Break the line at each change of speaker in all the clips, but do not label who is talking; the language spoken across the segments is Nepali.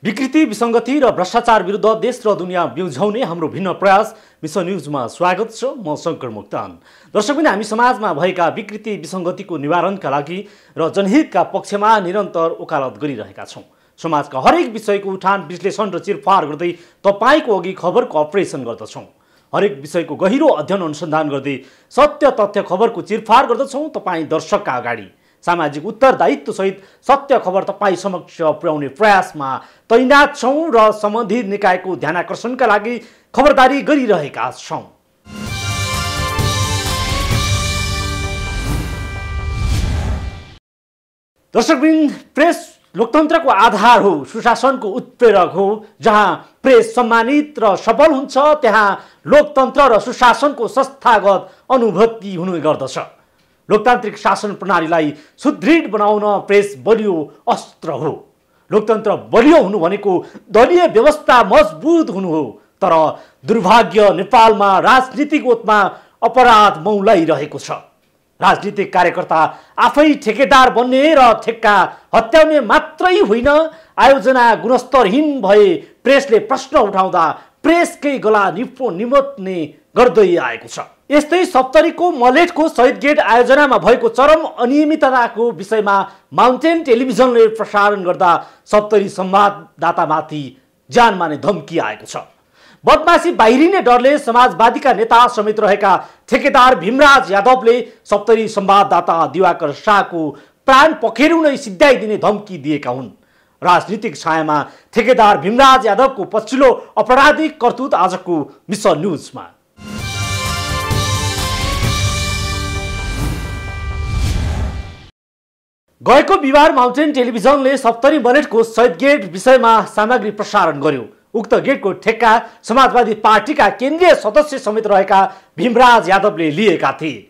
विकृति, विसङ्गति र भ्रष्टाचार विरुद्ध देश र दुनियाँ बिउझाउने हाम्रो भिन्न प्रयास मिसन न्युजमा स्वागत छ। म शङ्कर मोक्तान। दर्शकबिन हामी समाजमा भएका विकृति विसङ्गतिको निवारणका लागि र जनहितका पक्षमा निरन्तर वकालत गरिरहेका छौँ। समाजका हरेक विषयको उठान, विश्लेषण र चिरफार गर्दै तपाईँको अघि खबरको अपरेसन गर्दछौँ। हरेक विषयको गहिरो अध्ययन अनुसन्धान गर्दै सत्य तथ्य खबरको चिरफार गर्दछौँ। तपाईँ दर्शकका अगाडि सामाजिक उत्तरदायित्वसहित सत्य खबर तपाईँ समक्ष पुर्याउने प्रयासमा तैनात छौँ र सम्बन्धित निकायको ध्यानाकर्षणका लागि खबरदारी गरिरहेका छौँ। दर्शकवृन्द, प्रेस लोकतन्त्रको आधार हो, सुशासनको उत्प्रेरक हो। जहाँ प्रेस सम्मानित र सफल हुन्छ त्यहाँ लोकतन्त्र र सुशासनको संस्थागत अनुभूति हुने गर्दछ। लोकतान्त्रिक शासन प्रणालीलाई सुदृढ बनाउन प्रेस बलियो अस्त्र हो। लोकतन्त्र बलियो हुनु भनेको दलीय व्यवस्था मजबुत हुनु हो। तर दुर्भाग्य नेपालमा राजनीतिक ओतमा अपराध मौलाइरहेको छ। राजनीतिक कार्यकर्ता आफै ठेकेदार बन्ने र ठेक्का हत्याउने मात्रै होइन, आयोजना गुणस्तरहीन भए प्रेसले प्रश्न उठाउँदा प्रेसकै गला निमोट्ने गर्दै आएको छ। यस्तै सप्तरीको मलेटको शहीद गेट आयोजनामा भएको चरम अनियमितताको विषयमा माउन्टेन टेलिभिजनले प्रसारण गर्दा सप्तरी संवाददातामाथि ज्यान माने धम्की आएको छ। बदमासी बाहिरिने डरले समाजवादीका नेता समेत रहेका ठेकेदार भीमराज यादवले सप्तरी संवाददाता दिवाकर शाहको प्राण पखेरुनै सिध्याइदिने धम्की दिएका हुन्। राजनीतिक छायामा ठेकेदार भीमराज यादवको पछिल्लो अपराधिक करतुत आजको मिसन न्युजमा। गएको बिहिबार माउन्टेन टेलिभिजनले सप्तरी मलेटको शहीद गेट विषयमा सामग्री प्रसारण गर्यो। उक्त गेटको ठेक्का समाजवादी पार्टीका केन्द्रीय सदस्य समेत रहेका भीमराज यादवले लिएका थिए।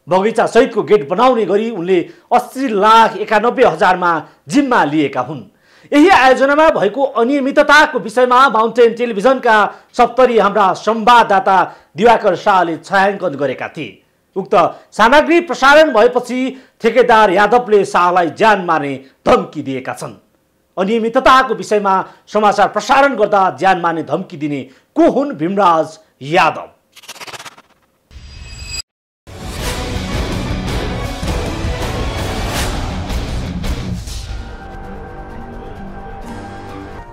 बगैँचा सहितको गेट बनाउने गरी उनले 80,91,000मा जिम्मा लिएका हुन्। यही आयोजनामा भएको अनियमितताको विषयमा माउन्टेन टेलिभिजनका सप्तरी हाम्रा संवाददाता दिवाकर शाहले छायाङ्कन गरेका थिए। उक्त सामग्री प्रसारण भएपछि ठेकेदार यादवले शाहलाई ज्यान मार्ने धम्की दिएका छन्। अनियमितताको विषयमा समाचार प्रसारण गर्दा ज्यान मार्ने धम्की दिने को हुन् भीमराज यादव?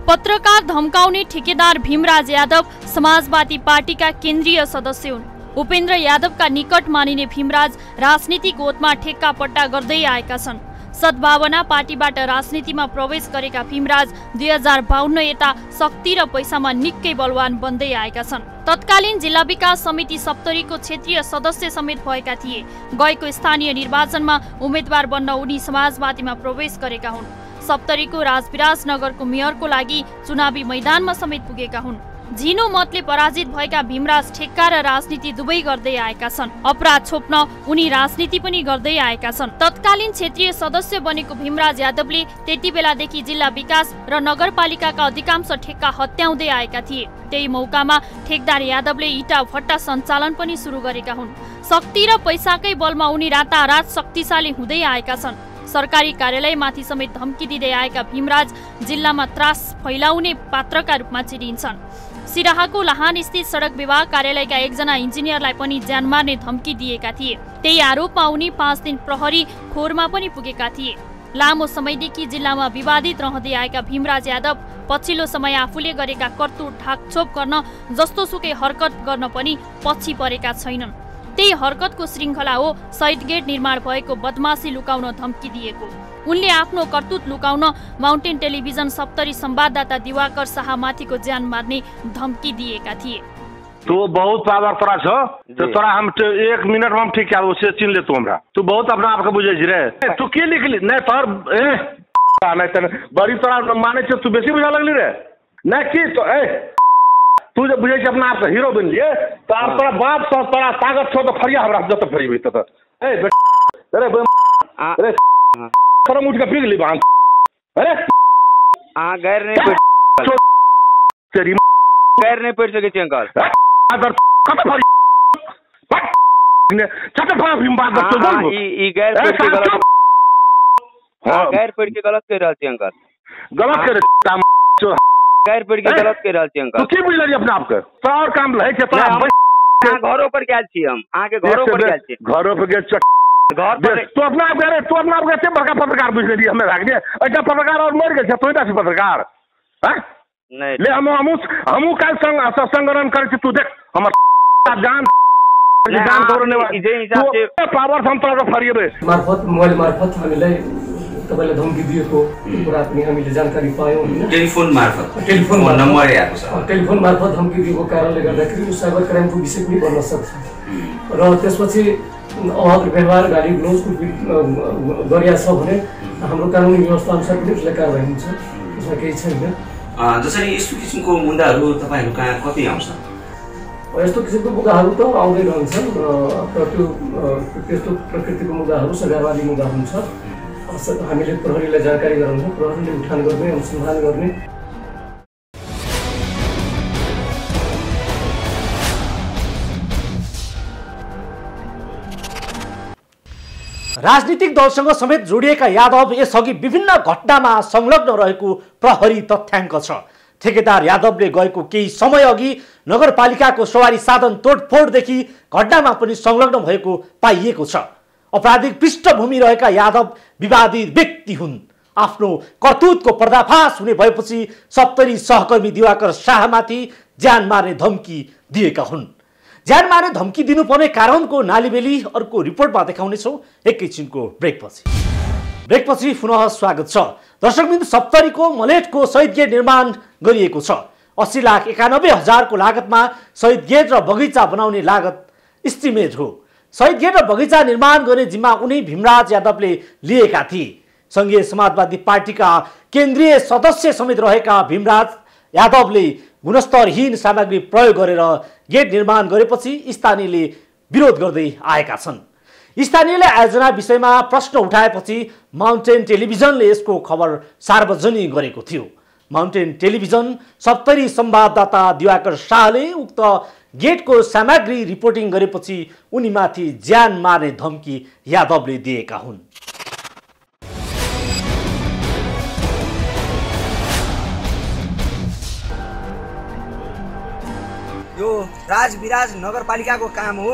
पत्रकार धम्काउने ठेकेदार भीमराज यादव समाजवादी पार्टीका केन्द्रीय सदस्य हुन्। उपेन्द्र यादवका निकट मानिने भीमराज राजनीतिक ओतमा ठेक्का पट्टा गर्दै आएका छन्। सद्भावना पार्टीबाट राजनीतिमा प्रवेश गरेका भीमराज 2052 यता शक्ति र पैसामा निकै बलवान बन्दै आएका छन्। तत्कालीन जिल्ला विकास समिति सप्तरीको क्षेत्रीय सदस्य समेत भएका थिए। गएको स्थानीय निर्वाचनमा उम्मेद्वार बन्न उनी समाजवादीमा प्रवेश गरेका हुन्। सप्तरीको राजविराज नगरको मेयरको लागि चुनावी मैदानमा समेत पुगेका हुन्। झिनो मतले पराजित भएका भीमराज ठेक्का र राजनीति दुवै गर्दै आएका छन्। अपराध छोप्न उनी राजनीति पनि गर्दै आएका छन्। तत्कालीन क्षेत्रीय सदस्य बनेको भीमराज यादवले त्यति बेलादेखि जिल्ला विकास र नगरपालिकाका अधिकांश ठेक्का हत्याउँदै आएका थिए। त्यही मौकामा ठेकदार यादवले इटा भट्टा सञ्चालन पनि सुरु गरेका हुन्। शक्ति र पैसाकै बलमा उनी रातारात शक्तिशाली हुँदै आएका छन्। सरकारी कार्यालयमाथि समेत धम्की दिँदै आएका भीमराज जिल्लामा त्रास फैलाउने पात्रका रूपमा चिनिन्छन्। सिराहाको लाहान स्थित सडक विभाग कार्यालयका एकजना इन्जिनियरलाई पनि ज्यान मार्ने धम्की दिएका थिए। त्यही आरोपमा उनी 5 दिन प्रहरी खोरमा पनि पुगेका थिए। लामो समयदेखि जिल्लामा विवादित रहँदै आएका भीमराज यादव पछिल्लो समय आफूले गरेका करतुत ढाकछोप गर्न, जस्तोसुकै हरकत गर्न पनि पछि परेका छैनन्। त्यही हरकतको श्रृङ्खला हो शहीद गेट निर्माण भएको बदमासी लुकाउन धम्की दिएको। उनले आफ्नो करतुत लुकाउन माउन्टेन टेलिभिजन सप्तरी संवाददाता दिवाकर शाहमाथिको ज्यान मार्ने धम्की दिएका थिए।
तू बहुत पावर तोरा छ, तो तोरा हम 1 मिनट में हम ठीक क्या उसे चिन ले तू हमरा। तू बहुत अपना आप के बुझे छी रे। तू के लिखली नहीं तोर नहीं तने बड़ी तोरा माने छ, तू बेसी बुझा लगली रे। नहीं की तो तू जब बुझे छी अपना आप के हीरो बन लिए तो आप तोरा बाप से तोरा ताकत छ तो खरिया हमरा जत फरीबे त अरे अरे तोरा मुझ के पिघली बांध। अरे
गैर नहीं
तेरी
गैर नहीं पढ़ सके छी अंकल।
अगर कत फरी छत फरा भीम बात तो बोल
ई गैर पढ़ के गलत गैर पढ़ के गलत कह रहल छी अंकल।
गलत करे
गैर पेड़ के गलत कह रहल छी अंकल।
तू की बुझल छी अपना आपके? तो और काम है के तोरा
घरों पर गेल छी हम, अहाँ के घरों पर गेल छी।
घरों पर गेल घर पर तू अपना आप करे, तू अपना आप के बड़का पत्रकार बुझ लेली हमें भाग दे। अच्छा पत्रकार और मर गेल छ, तू इटा से पत्रकार हैं?
नहीं
ले हमू काल संगठन करे छी। तू देख हमर जान करने
हिसाब से
पावर हम तोरा फरिएबे
मार्फत मोबाइल मार्फत हामीलाई तपाईले धम्की दिएको कुरा पनि हामीले जानकारी पायौं हैन।
टेलिफोन मार्फत
टेलिफोन
नम्बर आएको छ।
टेलिफोन मार्फत धम्की दिएको कारणले गर्दाखेरि यो साइबर क्राइमको विषय पनि बन्न सक्छ र त्यसपछि अभद्र व्यवहार गाली ग्लोजको गरिया छ भने हाम्रो कानुनी व्यवस्था अनुसार पनि उसलाई कारबाही हुन्छ, त्यसमा केही छैन।
जसरी यस्तो किसिमको मुद्दाहरू तपाईहरु कहाँ कति आउँछ?
यस्तो किसिमको मुद्दाहरू त आउँदै रहन्छन् र त्यस्तो प्रकृतिको मुद्दाहरू सजावादी मुद्दा हुन्छ। हामीले प्रहरीलाई जानकारी गराउँछौँ, प्रहरीले उठान गर्ने अनुसन्धान गर्ने।
राजनीतिक दलसँग समेत जोडिएका यादव यसअघि विभिन्न घटनामा संलग्न रहेको प्रहरी तथ्याङ्क छ। ठेकेदार यादवले गएको केही समय अघि नगरपालिकाको सवारी साधन तोडफोडदेखि घटनामा पनि संलग्न भएको पाइएको छ। अपराधिक पृष्ठभूमि रहेका यादव विवादित व्यक्ति हुन्। आफ्नो करतुतको पर्दाफास हुने भएपछि सप्तरी सहकर्मी दिवाकर शाहमाथि ज्यान मार्ने धम्की दिएका हुन्। ज्यान मार्ने धम्की दिनुपर्ने कारणको नालीबेली अर्को रिपोर्टमा देखाउनेछौँ एकैछिनको ब्रेकपछि पुनः स्वागत छ। दर्शकबिन्दु, सप्तरीको मलेटको शहीद गेट निर्माण गरिएको छ। 80,91,000 लागतमा शहीद गेट र बगैँचा बनाउने लागत इस्टिमेट हो। शहीद गेट र बगैँचा निर्माण गर्ने जिम्मा उनी भीमराज यादवले लिएका थिए। संघीय समाजवादी पार्टीका केन्द्रीय सदस्य समेत रहेका भीमराज यादवले गुणस्तरहीन सामग्री प्रयोग गरेर गेट निर्माण गरेपछि स्थानीयले विरोध गर्दै आएका छन्। स्थानीयले आयोजना विषयमा प्रश्न उठाएपछि माउन्टेन टेलिभिजनले यसको खबर सार्वजनिक गरेको थियो। माउन्टेन टेलिभिजन सप्तरी संवाददाता दिवाकर शाहले उक्त गेटको सामग्री रिपोर्टिङ गरेपछि उनीमाथि ज्यान मार्ने धम्की यादवले दिएका हुन्।
यो राजविराज नगरपालिकाको काम हो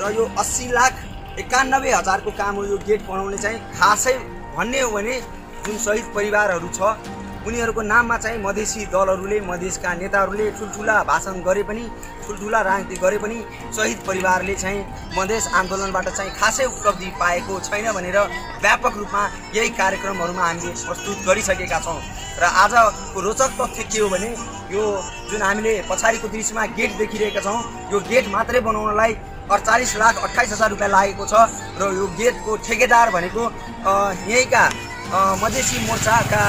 र यो 80,91,000 को काम हो। यो गेट बनाउने चाहिँ खासै भन्ने हो भने जुन शहीद परिवारहरू छ उनीहरूको नाममा चाहिँ मधेसी दलहरूले, मधेसका नेताहरूले ठुल्ठुला भाषण गरे पनि, ठुल्ठुला राजनीति गरे पनि शहीद परिवारले चाहिँ मधेस आन्दोलनबाट चाहिँ खासै उपलब्धि पाएको छैन भनेर व्यापक रूपमा यही कार्यक्रमहरूमा हामीले प्रस्तुत गरिसकेका छौँ। र आजको रोचक तथ्य के हो भने यो जुन हामीले पछाडिको दृश्यमा गेट देखिरहेका छौँ, यो गेट मात्रै बनाउनलाई 48,28,000 रुपियाँ लागेको छ र यो गेटको ठेकेदार भनेको यहीँका मधेसी मोर्चाका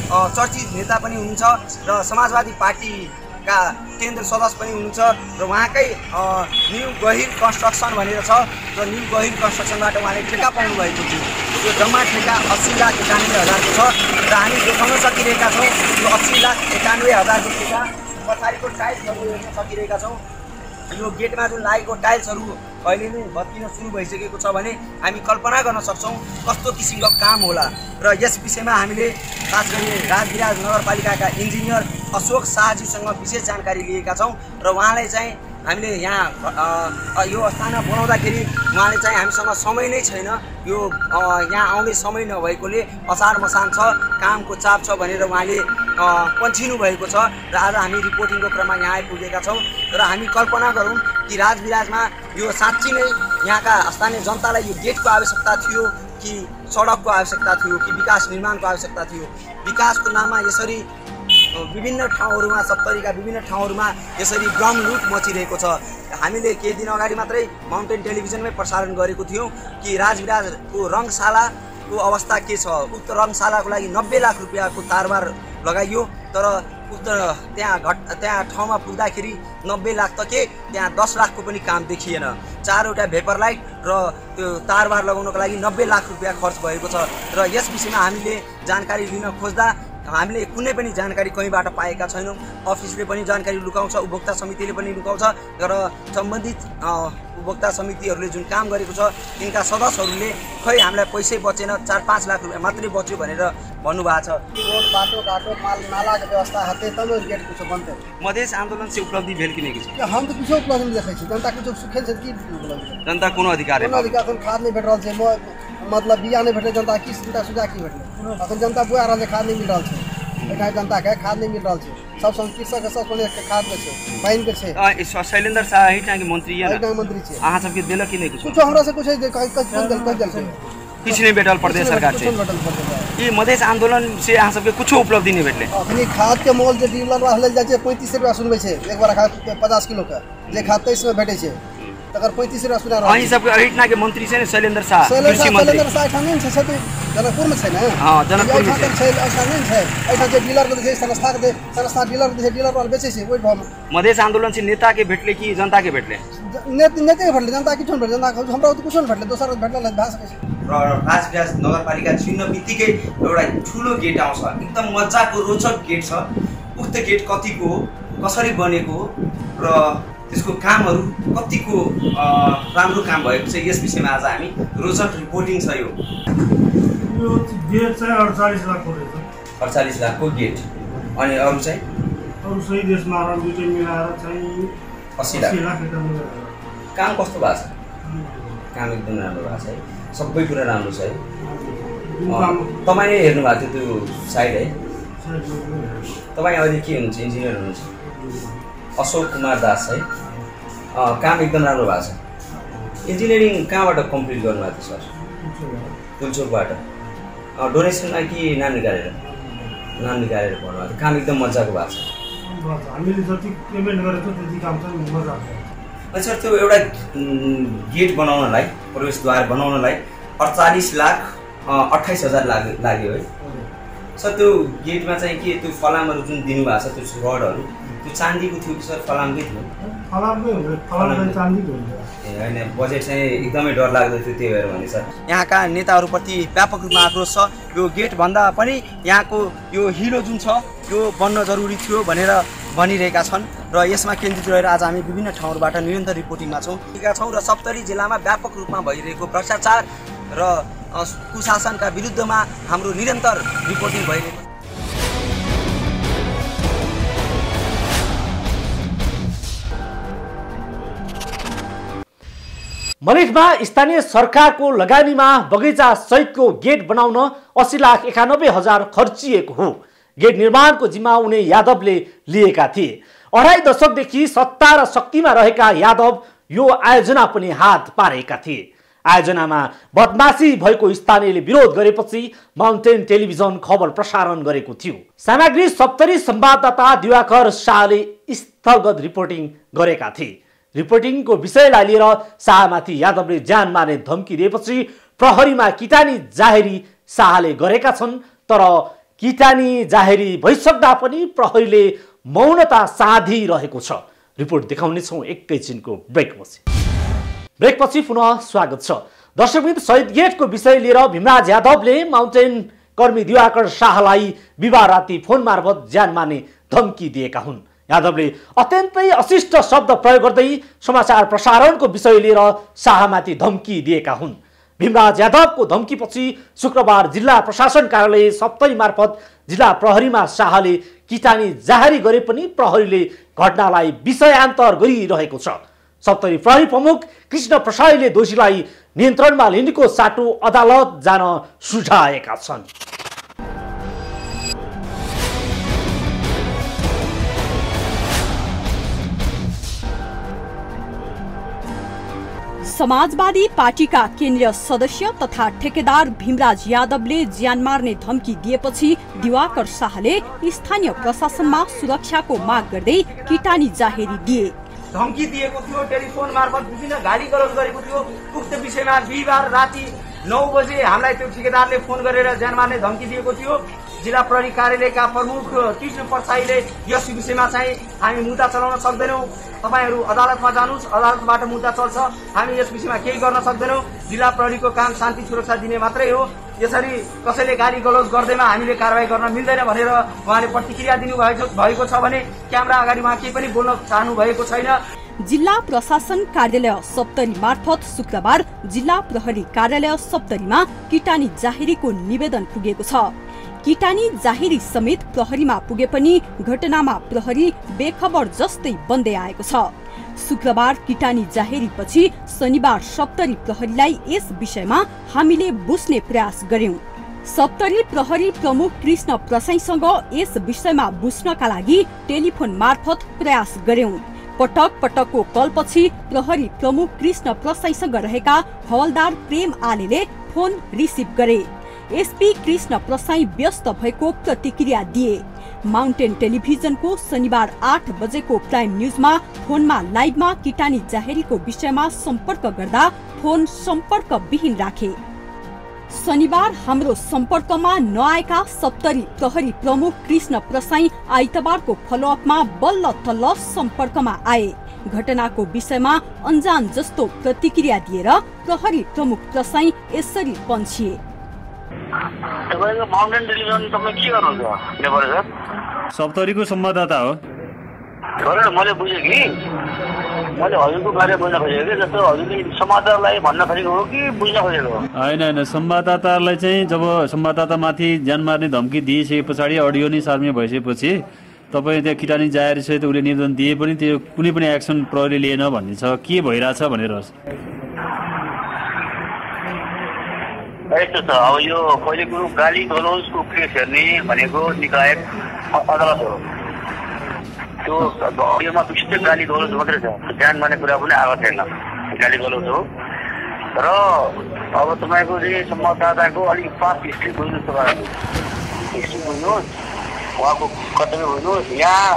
चर्चित नेता पनि हुनुहुन्छ र समाजवादी पार्टीका केन्द्र सदस्य पनि हुनुहुन्छ र उहाँकै न्यू गहिर कन्स्ट्रक्सन भनेर छ र न्यू गहिर कन्स्ट्रक्सनबाट उहाँले ठेका पाउनु भएको थियो। यो जम्मा ठेका 80,91,000 को छ र हामी देखाउन सकिरहेका छौँ। यो 80,91,000 को ठेका पछाडिको टाइल्सहरू हेर्न सकिरहेका छौँ। यो गेटमा जुन लागेको टाइल्सहरू अहिले नै भत्किन सुरु भइसकेको छ भने हामी कल्पना गर्न सक्छौँ कस्तो किसिमको काम होला। र यस विषयमा हामीले खास गरी राजविराज नगरपालिकाका इन्जिनियर अशोक शाहजीसँग विशेष जानकारी लिएका छौँ र उहाँले चाहिँ हामीले यहाँ यो स्थानमा बनाउँदाखेरि उहाँले चाहिँ हामीसँग समय नै छैन, यो यहाँ आउने समय नभएकोले असार मसान छ, कामको चाप छ भनेर उहाँले पन्छिनु भएको छ र आज हामी रिपोर्टिङको क्रममा यहाँ आइपुगेका छौँ। र हामी कल्पना गरौँ कि राजविराजमा यो साँच्ची नै यहाँका स्थानीय जनतालाई यो गेटको आवश्यकता थियो कि सडकको आवश्यकता थियो कि विकास निर्माणको आवश्यकता थियो। विकासको नाममा यसरी विभिन्न ठाउँहरूमा, सप्तरीका विभिन्न ठाउँहरूमा यसरी ग्राउन्ड लुट मचिरहेको छ। हामीले केही दिन अगाडि मात्रै माउन्टेन टेलिभिजनमै प्रसारण गरेको थियौँ कि राजविराजको रङशालाको अवस्था के छ। उक्त रङशालाको लागि 90 लाख रुपियाँको तारबार लगाइयो, तर उक्त त्यहाँ ठाउँमा पुग्दाखेरि 90 लाख त के, त्यहाँ 10 लाखको पनि काम देखिएन। 4वटा भेपर लाइट र त्यो तारबार लगाउनको लागि 90 लाख रुपियाँ खर्च भएको छ। र यस विषयमा हामीले जानकारी लिन खोज्दा हामीले कुनै पनि जानकारी कहीँबाट पाएका छैनौँ। अफिसले पनि जानकारी लुकाउँछ, उपभोक्ता समितिले पनि लुकाउँछ र सम्बन्धित उपभोक्ता समितिहरूले जुन काम गरेको छ तिनका सदस्यहरूले खै हामीलाई पैसै बचेन, 4-5 लाख रुपियाँ मात्रै बच्यो भनेर भन्नुभएको छ।
रोड बाटो घाटो माल नालाको व्यवस्था हते तब गेट कुछ बनते
मधेस आन्दोलन से उपलब्धि भेल कि नहीं किसी
हम तो कुछ उपलब्धि नहीं देखै छी। जनता कुछ सुखेल छै कि उपलब्धि
जनता कोनो अधिकार है
खाद नहीं भेट रहल छै, मतलब बिया नहीं भेटे, जनता की चिंता सुझा की भेटले अखन जनता बुआ रहल छै, खाद नहीं मिल रहल छै, एटा जनता के खाद नहीं मिल रहल छै, सब कृषक के सब कोने के खाद के छै, पानी के छै।
शैलेंद्र शाह ही टांगे मंत्री है
ना, मंत्री छै,
अहाँ सबके देलक कि नहीं कुछ
हमरा से कुछ कह
किछ नहीं भेटल प्रदेश सरकार से। ये मधेश आंदोलन से अहाँ सबके कुछ उपलब्धि नहीं भेटले।
अखनी खाद के मोल जे डीलर रहल जाय छै 35 रुपया सुनबै छै एक बार खाद 50 किलो के, जे खाद 23 में भेटै छै तकर 35 रुपया सुना रहल।
अहीं सबके अहिटना के मंत्री छै ने शैलेंद्र शाह, कृषि मंत्री
शैलेंद्र शाह ठानी छै जनकपुर में छै ने।
हां जनकपुर में
छै, ठानी छै एटा जे डीलर के छै, संस्था के संस्था डीलर के डीलर वाला बेचै छै ओइ भाव में।
मधेश आंदोलन से नेता के भेटले कि जनता के भेटले?
नेता के भेटले, जनता किछो भेटले, जनता हमरा त कुछो भेटले, दोसर भेटले भा सकै छै।
राजविराज नगरपालिका चिन्न बित्तिकै एउटा ठुलो गेट आउँछ, एकदम मजाको रोचक गेट छ। उक्त गेट कतिको कसरी बनेको र त्यसको कामहरू कतिको राम्रो काम भएको छ यस विषयमा आज हामी रोचक रिपोर्टिङ छ। यो
गेट चाहिँ 48 लाख रहेछ।
48 लाखको गेट, अनि अरू चाहिँ
अरू सही देशमा दुईटै मिलाएर चाहिँ
80 लाख। काम कस्तो भएको छ? काम एकदम राम्रो भएको छ है, सबै कुरा राम्रो छ है। तपाईँले हेर्नु भएको थियो त्यो साइड है? तपाईँ अहिले के हुनुहुन्छ? इन्जिनियर हुनुहुन्छ? अशोक कुमार दास है। काम एकदम राम्रो भएको छ। इन्जिनियरिङ कहाँबाट कम्प्लिट गर्नुभएको थियो सर? पुलचोकबाट। डोनेसनमा कि नाम निकालेर पढ्नुभएको थियो? काम एकदम मजाको भएको छ।
हामीले जति पेमेन्ट गरेको त्यति काम चाहिँ मजा आउँछ।
सर त्यो एउटा गेट बनाउनलाई, प्रवेशद्वार बनाउनलाई 48 लाख 28 हजार लाग्यो है सर। त्यो गेटमा चाहिँ के त्यो फलामहरू जुन दिनुभएको छ त्यो रडहरू त्यो चाँदीको थियो कि सर फलामकै थियो?
फलामकै हुन्छ, फलाम चाँदीको हुन्छ।
ए होइन, बजेट चाहिँ एकदमै डरलाग्दो थियो त्यही भएर भने सर।
यहाँका नेताहरूप्रति व्यापक रूपमा आक्रोश छ। यो गेट भन्दा पनि यहाँको यो हिलो जुन छ यो बन्न जरुरी थियो भनेर भनिरहेका छन् र यसमा केन्द्रित रहेर आज हामी विभिन्न ठाउँहरूबाट निरन्तर रिपोर्टिङमा छौँ र सप्तरी जिल्लामा व्यापक रूपमा भइरहेको भ्रष्टाचार र कुशासनका विरुद्धमा हाम्रो निरन्तर रिपोर्टिङ भइरहेको।
मलेसियामा स्थानीय सरकारको लगानीमा बगैँचा सहितको गेट बनाउन 80,91,000 खर्चिएको हो। गेट निर्माणको जिम्मा उनी यादवले लिएका थिए। 2.5 दशकदेखि सत्ता र शक्तिमा रहेका यादव यो आयोजना पनि हात पारेका थिए। आयोजनामा बदमाशी भएको स्थानीयले विरोध गरेपछि माउन्टेन टेलिभिजन खबर प्रसारण गरेको थियो। सामग्री सप्तरी संवाददाता दिवाकर शाहले स्थलगत रिपोर्टिङ गरेका थिए। रिपोर्टिङको विषयलाई लिएर शाहमाथि यादवले ज्यान मार्ने धम्की दिएपछि प्रहरीमा किटानी जाहेरी शाहले गरेका छन्। तर किटानी जाहेरी भइसक्दा पनि प्रहरीले मौनता साधिरहेको छ। रिपोर्ट देखाउनेछौँ एकैछिनको ब्रेकपछि पुनः स्वागत छ। दर्शकवृन्द, शहीद गेटको विषय लिएर भीमराज यादवले माउन्टेन कर्मी दिवाकर शाहलाई बिहिबार राति फोन मार्फत ज्यान मार्ने धम्की दिएका हुन्। यादवले अत्यन्तै अशिष्ट शब्द प्रयोग गर्दै समाचार प्रसारणको विषय लिएर शाहमाथि धम्की दिएका हुन्। भीमराज यादवको धम्कीपछि शुक्रबार जिल्ला प्रशासन कार्यालय सप्तरी मार्फत जिल्ला प्रहरीमा शाहले किटानी जाहेरी गरे पनि प्रहरीले घटनालाई विषयान्तर गरिरहेको छ। सप्तरी प्रहरी प्रमुख कृष्ण प्रसाईले दोषीलाई नियन्त्रणमा लिनेको साटो अदालत जान सुझाएका छन्।
समाजवादी पार्टीका केन्द्रीय सदस्य तथा ठेकेदार भीमराज यादवले ज्यान मार्ने धम्की दिएपछि दिवाकर शाहले स्थानीय प्रशासनमा सुरक्षाको माग गर्दै किटानी जाहेरी दिए।
धम्की दिएको थियो, टेलिफोन मार्फत विभिन्न गाली गलौज गरेको थियो। उक्त विषयमा बिहिबार राति 9 बजे हामीलाई त्यो ठेकेदारले फोन गरेर ज्यान मार्ने धम्की दिएको थियो। जिल्ला प्रहरी कार्यालयका प्रमुख कृष्ण प्रसाईले यस विषयमा चाहिँ हामी मुद्दा चलाउन सक्दैनौँ। तपाईहरू अदालतमा जानुस्, अदालतबाट मुद्दा चल्छ, हामी यस विषयमा केही गर्न सक्दैनौँ। जिल्ला प्रहरीको काम शान्ति सुरक्षा दिने मात्रै हो। यसरी कसैले गाली गलौज गर्दैमा हामीले कारबाही गर्न मिल्दैन भनेर उहाँले प्रतिक्रिया दिनुभएको छ भने क्यामेरा अगाडि उहाँ केही पनि बोल्न चाहनु भएको छैन।
जिल्ला प्रशासन कार्यालय सप्तरी मार्फत शुक्रबार जिल्ला प्रहरी कार्यालय सप्तरीमा किटानी जाहेरीको निवेदन पुगेको छ। किटानी जाहेरी समेत प्रहरीमा पुगे पनि घटनामा प्रहरी बेखबर जस्तै बन्दै आएको छ। शुक्रबार किटानी जाहेरी पछि शनिबार सप्तरी प्रहरीलाई यस विषयमा हामीले बुझ्ने प्रयास गर्यौं। सप्तरी प्रहरी प्रमुख कृष्ण प्रसाईसँग यस विषयमा बुझ्नका लागि टेलिफोन मार्फत प्रयास गर्यौं। पटक पटकको कलपछि प्रहरी प्रमुख कृष्ण प्रसाईसँग रहेका हवलदार प्रेम आलेले फोन रिसिभ गरे। एसपी कृष्ण प्रसाई व्यस्त भएको प्रतिक्रिया दिए। माउन्टेन टेलिभिजनको शनिबार 8 बजेको प्राइम न्यूजमा फोनमा लाइभमा किटानी जाहेरीको विषयमा सम्पर्क गर्दा फोन सम्पर्कविहीन राखे। शनिबार हाम्रो सम्पर्कमा नआएका सप्तरी प्रहरी प्रमुख कृष्ण प्रसाई आइतबारको फलोअपमा बल्ल तल्ल सम्पर्कमा आए। घटनाको विषयमा अन्जान जस्तो प्रतिक्रिया दिएर प्रहरी प्रमुख प्रसाई यसरी पन्छिए।
तपाईको माउन्टेन टेलिभिजन तपाईले के गर्नुहुन्छ नेपाल सर?
सप्तरीको संवाददाता हो।
गरेर मैले बुझेँ कि मैले हजुरको बारे बुझ्न खोजेको कि जस्तो हजुरले संवाददातालाई भन्न खोजेको हो कि बुझ्न खोजेको हो?
होइन संवाददातालाई चाहिँ जब संवाददातामाथि ज्यान मार्ने धम्की दिइसके पछाडि अडियो नै सार्वजनिक भइसकेपछि तपाईँ त्यहाँ किटानी जाहेरी सहित उसले निवेदन दिए पनि त्यो कुनै पनि एक्सन प्रहरीले लिएन भन्ने छ। के भइरहेछ भनेर
यस्तो छ। अब यो पहिलो कुरो गाली गलौजको केस हेर्ने भनेको निकाय अदालत हो। त्यो अडियोमा विशिष्ट गाली गलौज मात्रै छ, ध्यान मान्ने कुरा पनि आएको छैन। गाली गलौज हो र अब तपाईँको चाहिँ संवाददाताको अलिक पास हिस्ट्री बुझ्नुहोस्। तपाईँहरू हिस्ट्री बुझ्नुहोस्, उहाँको कर्तव्य बुझ्नुहोस्। यहाँ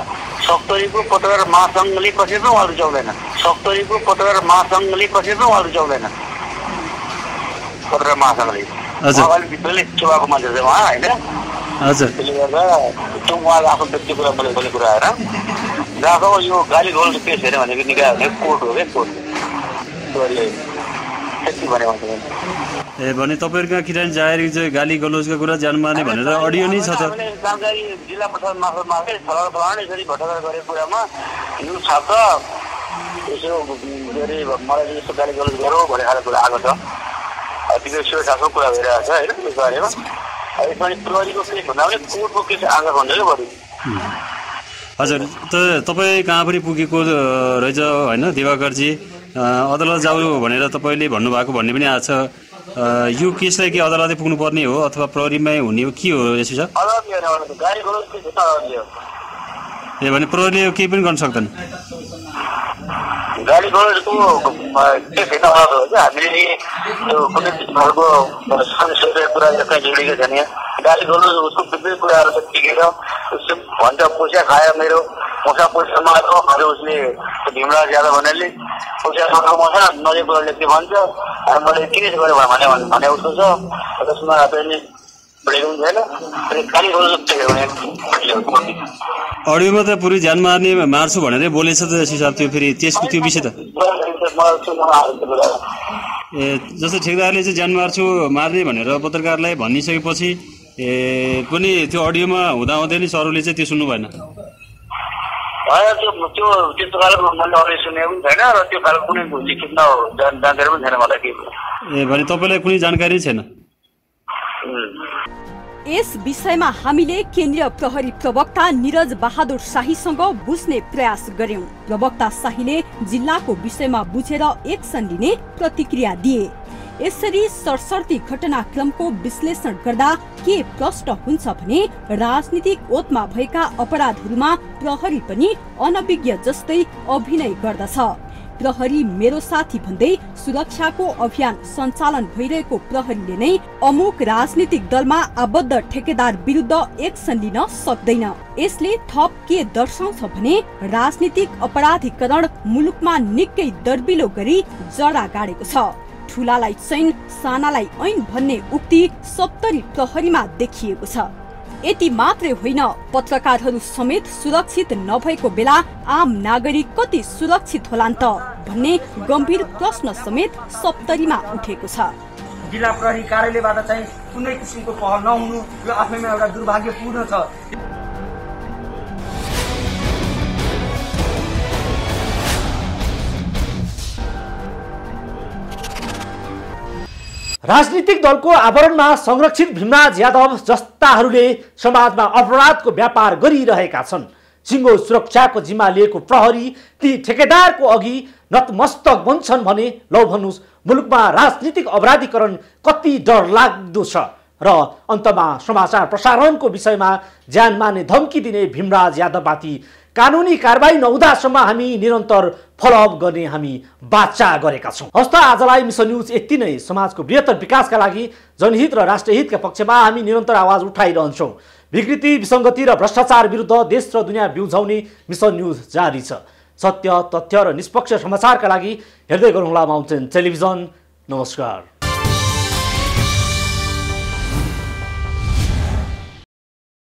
सप्तरीको पत्रकार महासङ्घले कसै पनि उहाँ रुचाउँदैन। सप्तरीको पत्रकार महासङ्घले कसै पनि उहाँ रुचाउँदैन। पत्रकार महासङ्घले अलिक भित्रले चुवाएको मान्छे छ उहाँ, होइन? त्यसले गर्दा त्यो उहाँको आफ्नो व्यक्ति कुरा मैले बोलेको कुरा आएर जहाँसम्म यो गाली गलौज केस हेऱ्यो भनेको निकाय भने कोर्ट हो क्या, कोर्ट। त्यसले त्यति भने भन्छ।
ए भने तपाईँहरूका किटानी जाहेरी चाहिँ गाली गलौजको कुरा ज्यान मार्ने भनेर अडियो नै छ त?
जानकारी जिल्ला प्रशासन मार्फत फलाने यसरी भट्टाचार गरेको कुरामा न्युज छाप्छ, यसो के अरे मलाई यस्तो गाली गलौज गरौँ भन्ने खालको कुरा आएको छ। त्यो सुरक्षाको कुरा भइरहेको छ, होइन? त्यस बारेमा यसमा प्रहरीको केस भन्दा पनि कोर्टको केस आएको हुन्छ क्या बढी।
हजुर, त तपाईँ कहाँ पनि पुगेको रहेछ, होइन दिवाकरजी? अदालत जाऊ भनेर तपाईँले भन्नुभएको भन्ने पनि आएको छ। यो केसलाई के अदालतै पुग्नुपर्ने हो अथवा प्रहरीमै हुने हो, के हो यसो छ? ए भने प्रहरीले केही पनि गर्न सक्दैन?
गाली गलौजको केस होइन, हामीले त्यो कुनै खालको कुरा कहीँ जोडिएको छैन। गाली गलौज उसको विभिन्न कुराहरू त टिकेर उसले भन्छ पैसा खायो मेरो, पैसा माग्यो अझ उसले भीमराज यादव भन्नेले पैसा खाएको छ नजिक लेख्ने भन्छ। अनि मैले किन गरेँ भने उसको छ त्यसमा पनि बढेको छैन। गाली गलौज
अडियोमा त पुरै ज्यान मार्ने मार्छु भनेर बोलेछ त हिसाब। त्यो फेरि त्यसको त्यो विषय त ए जस्तो ठेकदारले चाहिँ ज्यान मार्ने भनेर पत्रकारलाई भनिसकेपछि पनि त्यो अडियोमा हुँदाहुँदै नि सरले चाहिँ त्यो सुन्नु भएन?
त्यस्तो खालको मैले अरू सुनेको पनि छैन र त्यो खालको कुनै लिखित जानकारी पनि छैन मलाई के।
ए भने तपाईँलाई कुनै जानकारी छैन?
यस विषयमा हामीले केन्द्रीय प्रहरी प्रवक्ता निरज बहादुर शाहीसँग बुझ्ने प्रयास गर्यौं। प्रवक्ता शाहीले जिल्लाको विषयमा बुझेर एक्सन लिने प्रतिक्रिया दिए। यसरी सरसर्ती घटनाक्रमको विश्लेषण गर्दा के प्रश्न हुन्छ भने राजनीतिक ओतमा भएका अपराधहरूमा प्रहरी पनि अनभिज्ञ जस्तै अभिनय गर्दछ। प्रहरी मेरो साथी भन्दै सुरक्षाको अभियान सञ्चालन भइरहेको प्रहरीले नै अमुक राजनीतिक दलमा आबद्ध ठेकेदार विरुद्ध एक्सन लिन सक्दैन। यसले थप के दर्शाउँछ भने राजनीतिक अपराधीकरण मुलुकमा निकै दर्बिलो गरी जरा गाडेको छ। ठूलालाई चैन सानालाई ऐन भन्ने उक्ति सप्तरी प्रहरीमा देखिएको छ। यति मात्रै होइन, पत्रकारहरू समेत सुरक्षित नभएको बेला आम नागरिक कति सुरक्षित होलान् त भन्ने गम्भीर प्रश्न समेत सप्तरीमा उठेको छ।
जिल्ला प्रहरी कार्यालयबाट चाहिँ कुनै किसिमको पहल नहुनु यो आफैमा एउटा दुर्भाग्यपूर्ण छ।
राजनीतिक दलको आवरणमा संरक्षित भीमराज यादव जस्ताहरूले समाजमा अपराधको व्यापार गरिरहेका छन्। सिङ्गो सुरक्षाको जिम्मा लिएको प्रहरी ती ठेकेदारको अघि नतमस्तक बन्छन् भने लौ भन्नुहोस् मुलुकमा राजनीतिक अपराधीकरण कति डरलाग्दो छ। र अन्तमा समाचार प्रसारणको विषयमा ज्यान मार्ने धम्की दिने भीमराज यादवमाथि कानुनी कारबाही नहुँदासम्म हामी निरन्तर फलोअप गर्ने हामी वाचा गरेका छौँ। हस्त आजलाई मिसन न्युज यति नै। समाजको बृहत्तर विकासका लागि जनहित र राष्ट्रहितका पक्षमा हामी निरन्तर आवाज उठाइरहन्छौँ। विकृति, विसङ्गति र भ्रष्टाचार विरुद्ध देश र दुनियाँ बिउझाउने मिसन न्युज जारी छ। सत्य, तथ्य र निष्पक्ष समाचारका लागि हेर्दै गर्नुहोला माउन्टेन टेलिभिजन। नमस्कार।